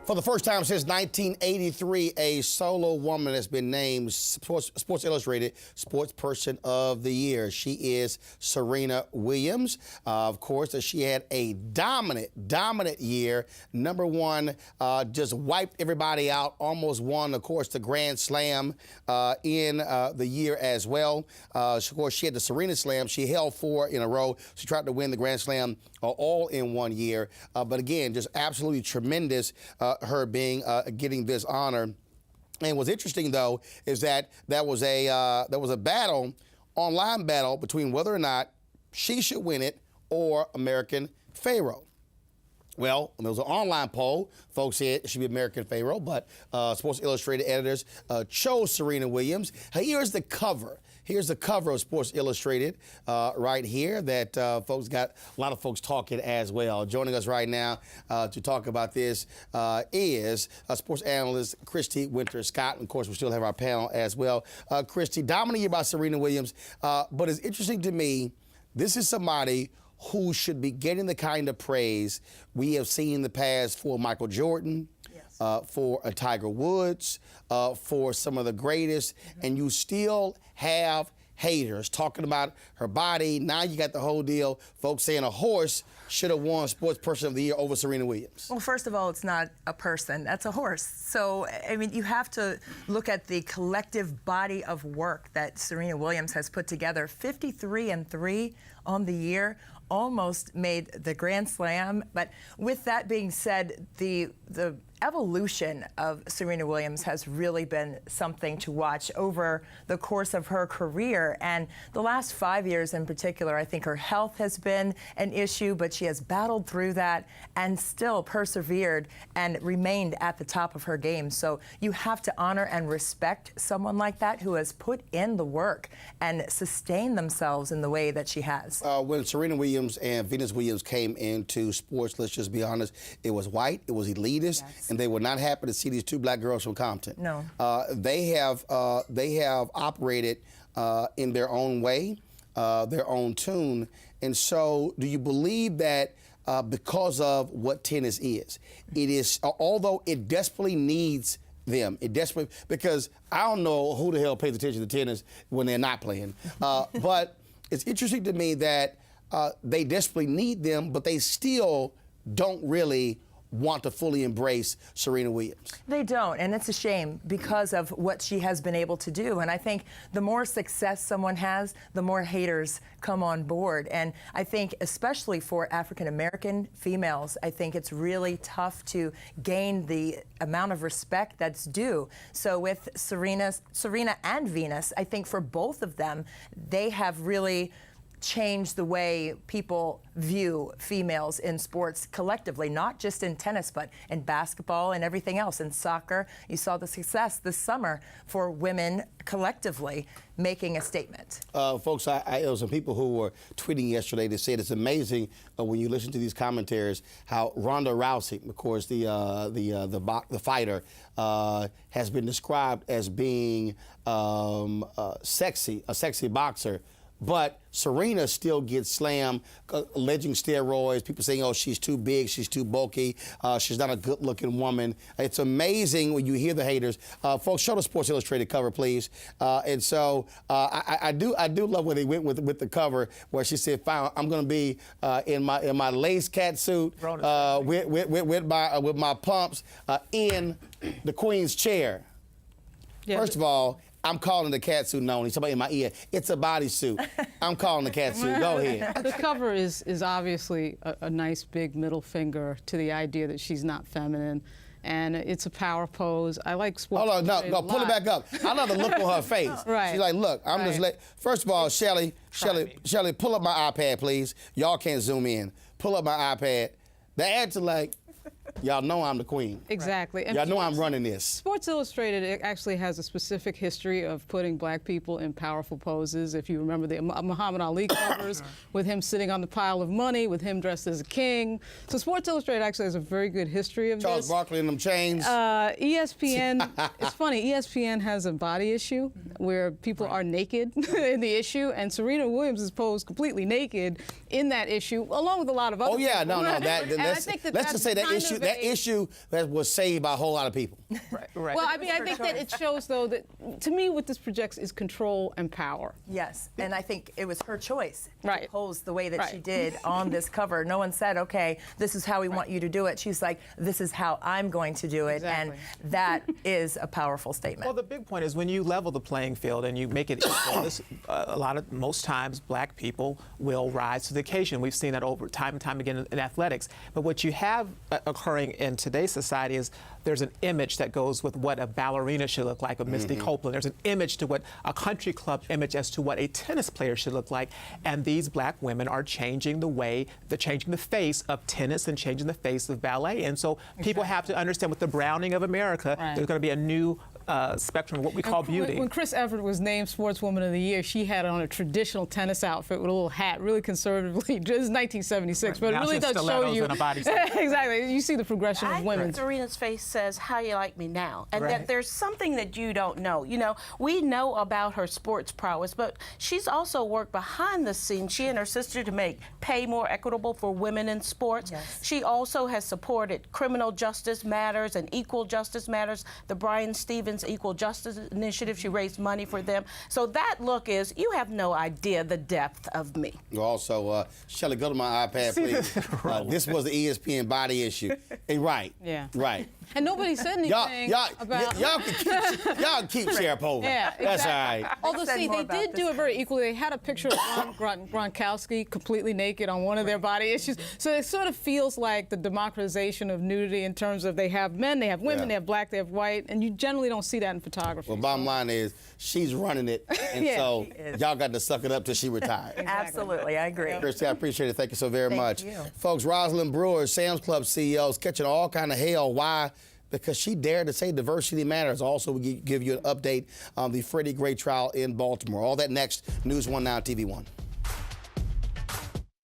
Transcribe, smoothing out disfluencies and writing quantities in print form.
For the first time since 1983, a solo woman has been named Sports Illustrated Sports Person of the Year. She is Serena Williams. Of course, she had a dominant year. Number one, just wiped everybody out, almost won, of course, the Grand Slam in the year as well. Of course, she had the Serena Slam. She held 4 in a row. She tried to win the Grand Slam all in 1 year. But again, just absolutely tremendous. Her being getting this honor. And what's interesting though is that there was a battle, online battle between whether or not she should win it or American Pharoah. Well, there was an online poll. Folks said it should be American Pharoah, but Sports Illustrated editors chose Serena Williams. Here's the cover. Here's the cover of Sports Illustrated right here that folks got a lot of folks talking as well. Joining us right now to talk about this is sports analyst Christy Winters-Scott. And of course, we still have our panel as well. Christy, dominant year by Serena Williams, but it's interesting to me, this is somebody who should be getting the kind of praise we have seen in the past for Michael Jordan, for Tiger Woods, for some of the greatest, and you still have haters talking about her body. Now you got the whole deal, folks saying a horse should have won Sports Person of the Year over Serena Williams. Well, first of all, it's not a person, that's a horse. So, I mean, you have to look at the collective body of work that Serena Williams has put together. 53-3 on the year, almost made the Grand Slam. But with that being said, the evolution of Serena Williams has really been something to watch over the course of her career. And the last 5 years in particular, I think her health has been an issue, but she has battled through that and still persevered and remained at the top of her game. So you have to honor and respect someone like that who has put in the work and sustained themselves in the way that she has. When Serena Williams and Venus Williams came into sports, let's just be honest, it was white, it was elitist, and they were not happy to see these 2 black girls from Compton. No. They have operated in their own way, their own tune. And so do you believe that because of what tennis is, it is, although it desperately needs them, because I don't know who the hell pays attention to tennis when they're not playing, but it's interesting to me that they desperately need them, but they still don't really want to fully embrace Serena Williams. They don't, and it's a shame because of what she has been able to do. And I think the more success someone has, the more haters come on board. And I think especially for African-American females, I think it's really tough to gain the amount of respect that's due. So with Serena and Venus, I think for both of them, they have really change the way people view females in sports collectively, not just in tennis, but in basketball and everything else. In soccer, you saw the success this summer for women collectively making a statement. Folks, there were some people who were tweeting yesterday that said it's amazing when you listen to these commentaries how Ronda Rousey, of course, the fighter, has been described as being a sexy boxer. But Serena still gets slammed, alleging steroids, people saying, oh, she's too big, she's too bulky, she's not a good-looking woman. It's amazing when you hear the haters. Folks, show the Sports Illustrated cover, please. And so I do love where they went with the cover, where she said, "Fine, I'm going to be in my lace cat suit with my pumps in the Queen's chair." Yeah. First of all, I'm calling the cat suit known. Somebody in my ear. It's a bodysuit. I'm calling the cat suit. Go ahead. The cover is obviously a nice big middle finger to the idea that she's not feminine. And it's a power pose. I like sports. Hold on, no, pull it back up. I love the look on her face. Right. She's like, look, I'm just first of all, Shelly, pull up my iPad, please. Y'all can't zoom in. Pull up my iPad. The ads are like, y'all know I'm the queen. Exactly. Y'all know I'm running this. Sports Illustrated actually has a specific history of putting black people in powerful poses. If you remember the Muhammad Ali covers with him sitting on the pile of money, with him dressed as a king. So Sports Illustrated actually has a very good history of Charles this. Barkley in them chains. ESPN, it's funny, ESPN has a body issue where people are naked in the issue, and Serena Williams is posed completely naked in that issue, along with a lot of other Oh yeah, people. no, let's just say that issue that issue that was saved by a whole lot of people. Right. Well, I mean, I think that it shows, though, that to me, what this projects is control and power. Yes, and I think it was her choice Right. to pose the way that she Right. did on this cover. No one said, okay, this is how we want you to do it. She's like, this is how I'm going to do it. Exactly. And that is a powerful statement. Well, the big point is when you level the playing field and you make it equal, most times black people will rise to the occasion. We've seen that over time and time again in athletics. But what you have occurring in today's society is there's an image that goes with what a ballerina should look like, a Misty Copeland. There's an image to what a country club image as to what a tennis player should look like. And these black women are changing they're changing the face of tennis and changing the face of ballet. And so people have to understand with the browning of America, there's going to be a new spectrum of what we call beauty. When Chris Evert was named Sportswoman of the Year, she had on a traditional tennis outfit with a little hat, really conservatively. This is 1976, but it Now really she has does show stilettos you. and a bodysuit. Exactly. You see the progression of women. Serena's face says, "How you like me now?" And Right. that there's something that you don't know. You know, we know about her sports prowess, but she's also worked behind the scenes. She and her sister to make pay more equitable for women in sports. Yes. She also has supported Criminal Justice Matters and Equal Justice Matters, the Brian Stevens Equal Justice Initiative. She raised money for them. So that look is, you have no idea the depth of me. Also, Shelley, go to my iPad, please. This was the ESPN body issue. Hey, right. Yeah. Right. And nobody said anything about. y'all can keep Sharapova. Yeah, That's exactly. all right. Although, said see, more they about did this. do it very equally. They had a picture of Gronkowski completely naked on one of their body issues. So it sort of feels like the democratization of nudity in terms of they have men, they have women, Yeah. they have black, they have white, and you generally don't see that in photography. Well, bottom line is she's running it, and Yeah, so she is. y'all got to suck it up till she retires. Absolutely, I agree. Christy, I appreciate it. Thank you so very Thank much. you. Folks, Rosalind Brewer, Sam's Club CEO, is catching all kind of hell. Why? Because she dared to say diversity matters. Also, we give you an update on the Freddie Gray trial in Baltimore. All that next. News 1 Now, TV 1.